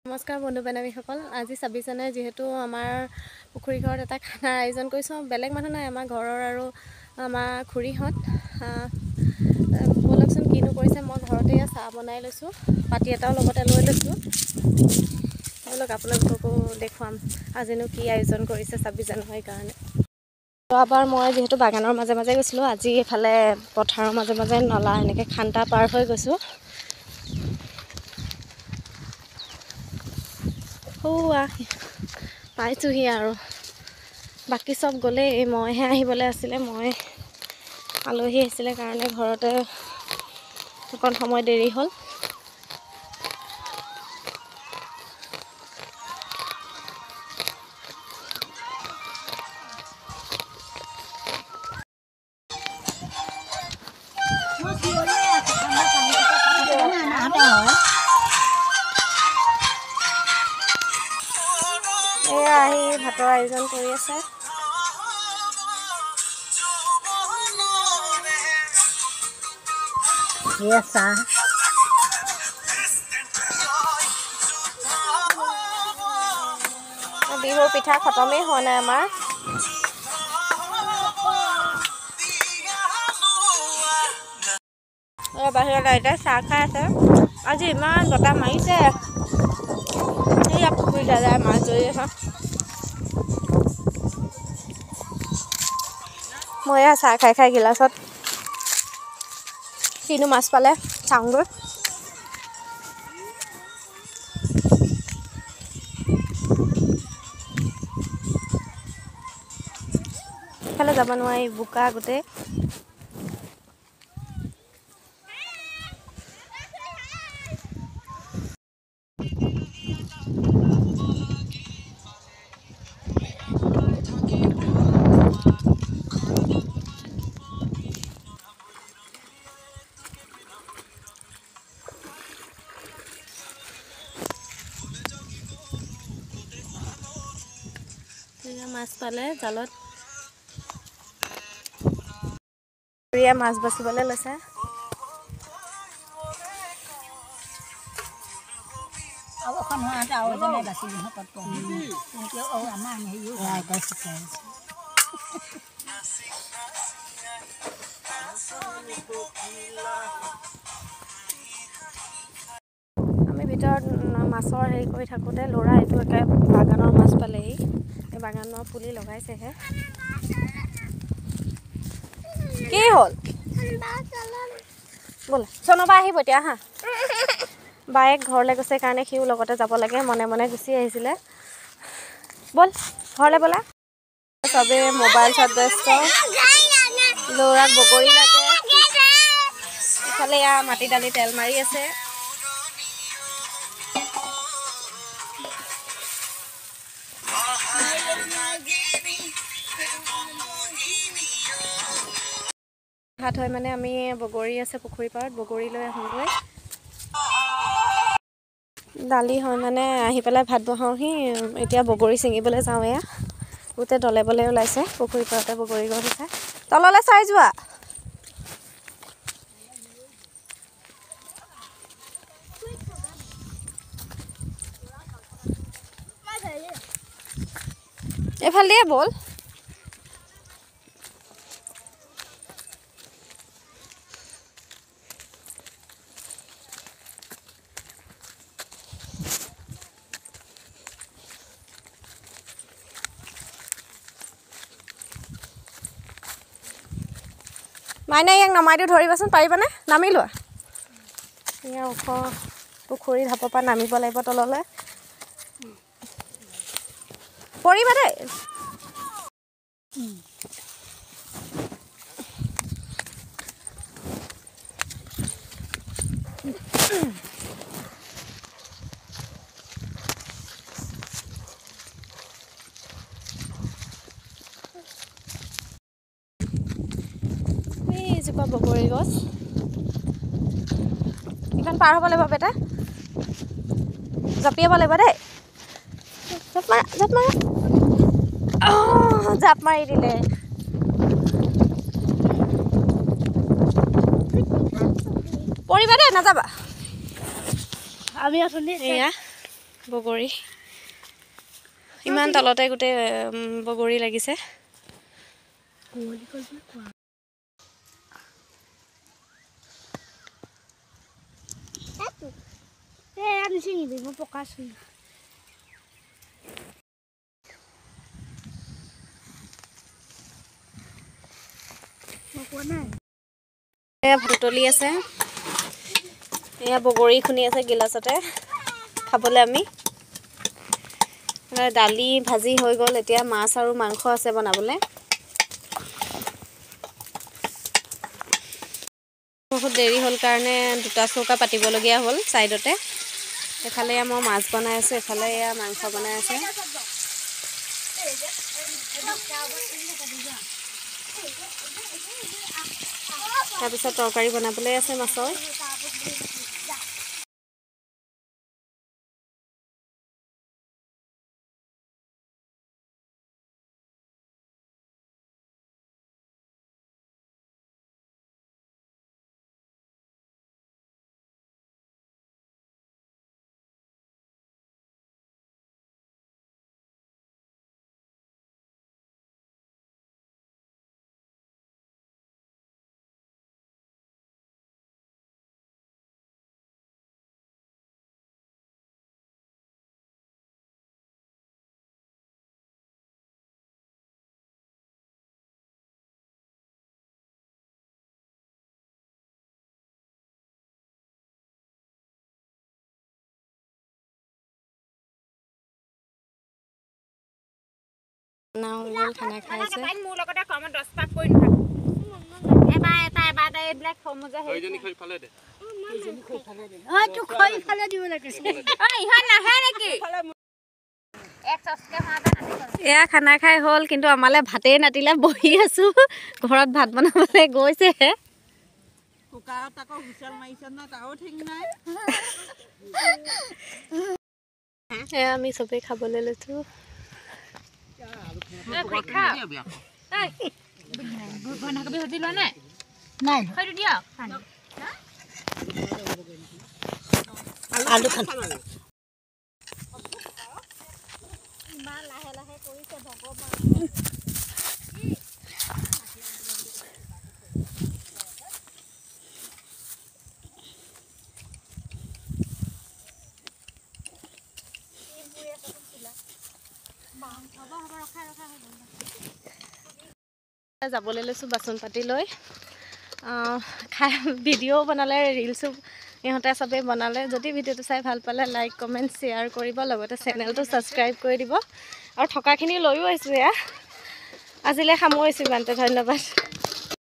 নমস্কাৰ বন্ধু বান্ধৱীসকল, আজি 26 জানুৱাৰী যিহেতু আমাৰ পুখুৰী ঘৰত এটা খানাৰ আয়োজন কৰিছোঁ। বেলেগ মানুহ নাই, আমাৰ ঘৰৰ আৰু আমাৰ খুৰীহঁত। ব'লকচোন কিনো কৰিছে। মই ঘৰতে চাহ বনাই লৈছোঁ, পাতি এটাও লগতে লৈ লৈছোঁ। ব'লক আপোনালোককো দেখুৱাম আজিনো কি আয়োজন কৰিছে 26 জানুৱাৰীৰ কাৰণে। যোৱাবাৰ মই যিহেতু বাগানৰ মাজে মাজে গৈছিলোঁ, আজি এইফালে পথাৰৰ মাজে মাজে নলা এনেকৈ খান্তা পাৰ হৈ গৈছোঁ। পাইছোঁহি আৰু বাকী চব গ'লেই, মইহে আহিবলৈ আছিলে। মই আলহী আহিছিলে কাৰণে ঘৰতে অকণ সময় দেৰি হ'ল। এয়া আহি ভাতৰ আয়োজন কৰি আছে। চাহ বিহুৰ পিঠা খতমেই হোৱা নাই আমাৰ। বাহিৰত আইতাই চাহ খাই আছে। আজি ইমান বতাহ মাৰিছে। এইয়া পুখুৰী দাদাই মাছ ধৰি আছে। মই এয়া চাহ খাই খাই গিলাচত কিনো মাছ পালে চাওঁগৈ। ইফালে যাব নোৱাৰি, বোকা গোটেই। মাছ পালে জালত, মাছ বাচিবলৈ লৈছে। আমি ভিতৰত মাছৰ হেৰি কৰি থাকোঁতে ল'ৰা এইটো একে বাগানৰ মাছ পালেহি। এই বাগানৰ পুলি লগাইছেহে। কি হ'ল? ব'লা, চনবা আহিব এতিয়া হা। বায়েক ঘৰলৈ গৈছে কাৰণে সিও লগতে যাব লাগে, মনে মনে গুচি আহিছিলে। ব'ল ঘৰলৈ ব'লা। চবেই মোবাইল চাত ব্যস্ত। ল'ৰাক বগৰী লাগে। ইফালে এয়া মাটি দালি তেল মাৰি আছে। ভাত হয় মানে আমি বগৰী আছে পুখুৰী পাৰত, বগৰী লৈ আহোঁগৈ। দালি হয় মানে আহি পেলাই ভাত বহাওঁহি। এতিয়া বগৰী ছিঙিবলৈ যাওঁ। এয়া গোটেই দলে বলে ওলাইছে, পুখুৰী পাৰতে বগৰী গছ আছে। তললৈ চাই যোৱা। এইফালে দিয়ে ব'ল। মাইনা ইয়াক নমাই দিওঁ, ধৰিবাচোন, পাৰিবানে? নামি লোৱা। এয়া ওখ পুখুৰী ঢাপৰ পৰা নামিব লাগিব তললৈ। পৰিবা দেই। এইজোপা বগৰী গছ, এইখন পাৰ হ'ব লাগিব বেটা। জাপিয়াব লাগিব দেই। জাপ মাৰা, জাপ মাৰা। জাপ মাৰি দিলে। পৰিবা দেই, নাযাবা। আমি আসলে এয়া বগৰী ইমান তলতে গোটেই বগৰী লাগিছে। এয়া ভুতলি আছে, এয়া বগৰী খুন্দি আছে গিলাচতে খাবলৈ। আমি দালি ভাজি হৈ গ'ল, এতিয়া মাছ আৰু মাংস আছে বনাবলৈ। বহুত দেৰি হ'ল কাৰণে দুটা চৌকা পাতিবলগীয়া হ'ল ছাইডতে। এফালে মই মাছ বনাই আছোঁ, এফালে এয়া মাংস বনাই আছে। তাৰপিছত তৰকাৰী বনাবলৈ আছে মাছৰ। খানা খাই আছে। মোৰ লগতে কম 10টা কৰি নাথাক। এবাৰ এটা এইবিলাক সমজা হৈ এইজনী খৈ ফালে দে। এইজনী খৈ ফালে দে। অ তু খৈ ফালে দিব লাগিছে। অ ইহা নাহে নেকি? এক চচকে মাটা নাতি কৰে। এয়া খানা খাই হ'ল, কিন্তু আমালে ভাতেই নাতিলে, বহি আছো। ঘৰত ভাত বনাবলৈ গৈছে হে। কুকাৰত আকৌ হুইচেল মাৰিছে না, তাও ঠিক নাই। এয়া আমি সবে খাবলৈ লৈছো। আলু খান ইমান লাহে লাহে কৰিছে ভগৱান। যাবলৈ লৈছোঁ বাচন পাতি লৈ। খাই ভিডিঅ'ও বনালে, ৰিলছো ইহঁতে চবেই বনালে। যদি ভিডিঅ'টো চাই ভাল পালে লাইক কমেণ্ট শ্বেয়াৰ কৰিব, লগতে চেনেলটো ছাবস্ক্ৰাইব কৰি দিব। আৰু থকাখিনি লৈও আহিছোঁ। এয়া আজিলৈ সামৰিছোঁ ইমানতে, ধন্যবাদ।